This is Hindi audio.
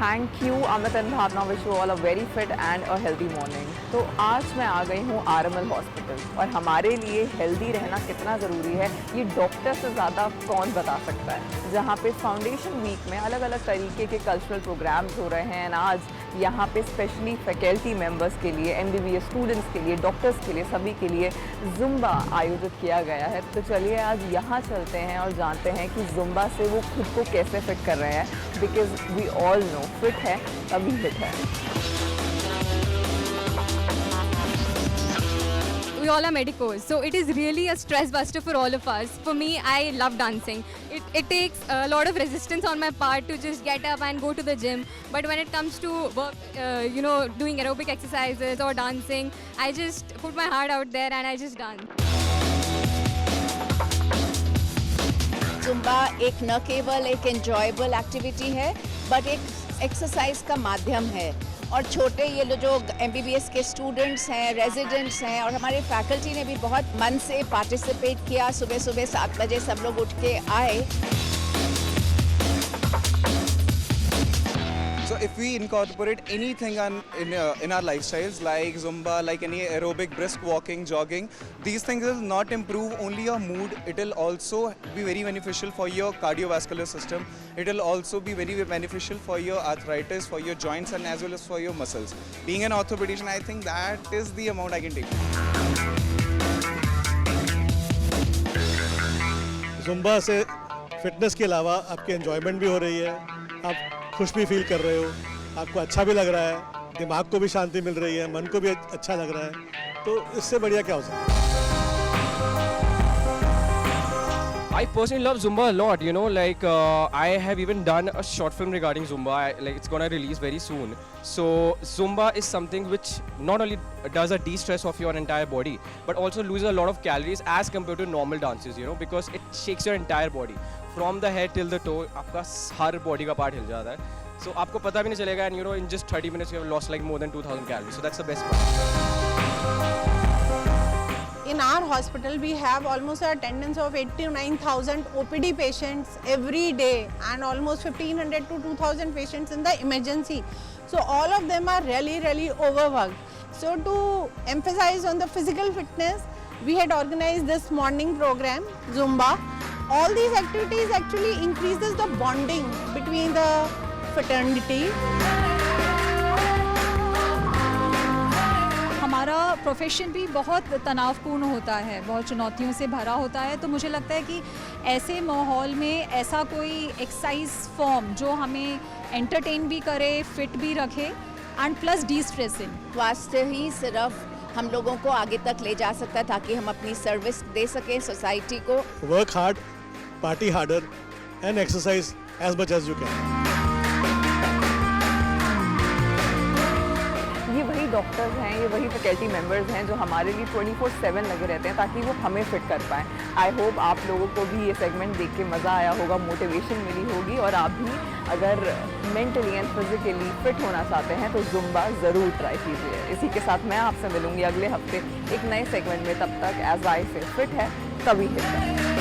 Thank you Amit and Bhavana, wish you all a very fit and a healthy morning. तो आज मैं आ गई हूँ आरएमएल हॉस्पिटल, और हमारे लिए हेल्दी रहना कितना ज़रूरी है ये डॉक्टर से ज़्यादा कौन बता सकता है। जहाँ पे फाउंडेशन वीक में अलग अलग तरीके के कल्चरल प्रोग्राम्स हो रहे हैं, आज यहाँ पे स्पेशली फैकल्टी मेंबर्स के लिए, एमबीबीएस स्टूडेंट्स के लिए, डॉक्टर्स के लिए, सभी के लिए जुम्बा आयोजित किया गया है। तो चलिए आज यहाँ चलते हैं और जानते हैं कि जुम्बा से वो खुद को कैसे फिट कर रहे हैं, because we all know fit है तभी हिट है। We all are medicos, so it is really a stress buster for all of us. For me, I love dancing. It takes a lot of resistance on my part to just get up and go to the gym. But when it comes to work, doing aerobic exercises or dancing, I just put my heart out there and I just dance. Zumba एक न केवल एक एन्जॉयबल एक्टिविटी है, बट एक एक्सरसाइज का माध्यम है। और छोटे ये जो एमबीबीएस के स्टूडेंट्स हैं, रेजिडेंट्स हैं, और हमारे फैकल्टी ने भी बहुत मन से पार्टिसिपेट किया। सुबह सुबह 7 बजे सब लोग उठ के आए। So if we incorporate anything in our lifestyles, like Zumba, like any aerobic, brisk walking, jogging, these things will not improve only your mood, it will also be very beneficial for your cardiovascular system. It will also be very beneficial for your arthritis, for your joints, and as well as for your muscles. Being an orthopedician, I think that is the amount I can take. Zumba से फिटनेस के अलावा आपकी एंजॉयमेंट भी हो रही है, आप खुश भी फील कर रहे हो, आपको अच्छा भी लग रहा है, दिमाग को भी शांति मिल रही है, मन को भी अच्छा लग रहा है, तो इससे बढ़िया क्या हो सकता है। I personally love Zumba a lot, like I have even done a short film regarding Zumba, like it's gonna release very soon. So Zumba is something which not only does a de-stress of your entire body, but also loses a lot of calories as compared to normal dances, because it shakes your entire body. From the head till the toe, आपका हर body का part हिल जाता है. So आपको पता भी नहीं चलेगा, and in just 30 minutes you have lost like more than 2000 calories. So that's the best part. In our hospital, we have almost an attendance of 8 to 9,000 OPD patients every day, and almost 1,500 to 2,000 patients in the emergency. So all of them are really, really overworked. So to emphasize on the physical fitness, we had organized this morning program, Zumba. All these activities actually increases the bonding between the fraternity. हमारा प्रोफेशन भी बहुत तनावपूर्ण होता है, बहुत चुनौतियों से भरा होता है, तो मुझे लगता है कि ऐसे माहौल में ऐसा कोई एक्सरसाइज फॉर्म जो हमें एंटरटेन भी करे, फिट भी रखे एंड प्लस डी स्ट्रेसिंग। स्वास्थ्य ही सिर्फ हम लोगों को आगे तक ले जा सकता है ताकि हम अपनी सर्विस दे सकें सोसाइटी को। Work hard, party harder and exercise as much as you can. ये वही डॉक्टर्स हैं, ये वही फैकल्टी मेंबर्स हैं जो हमारे लिए 24/7 लगे रहते हैं ताकि वो हमें फिट कर पाएँ। आई होप आप लोगों को भी ये सेगमेंट देख के मज़ा आया होगा, मोटिवेशन मिली होगी, और आप भी अगर मेंटली एंड फिजिकली फिट होना चाहते हैं तो जुम्बा ज़रूर ट्राई कीजिए। इसी के साथ मैं आपसे मिलूँगी अगले हफ्ते एक नए सेगमेंट में। तब तक एज आई से फिट है तभी हिट है।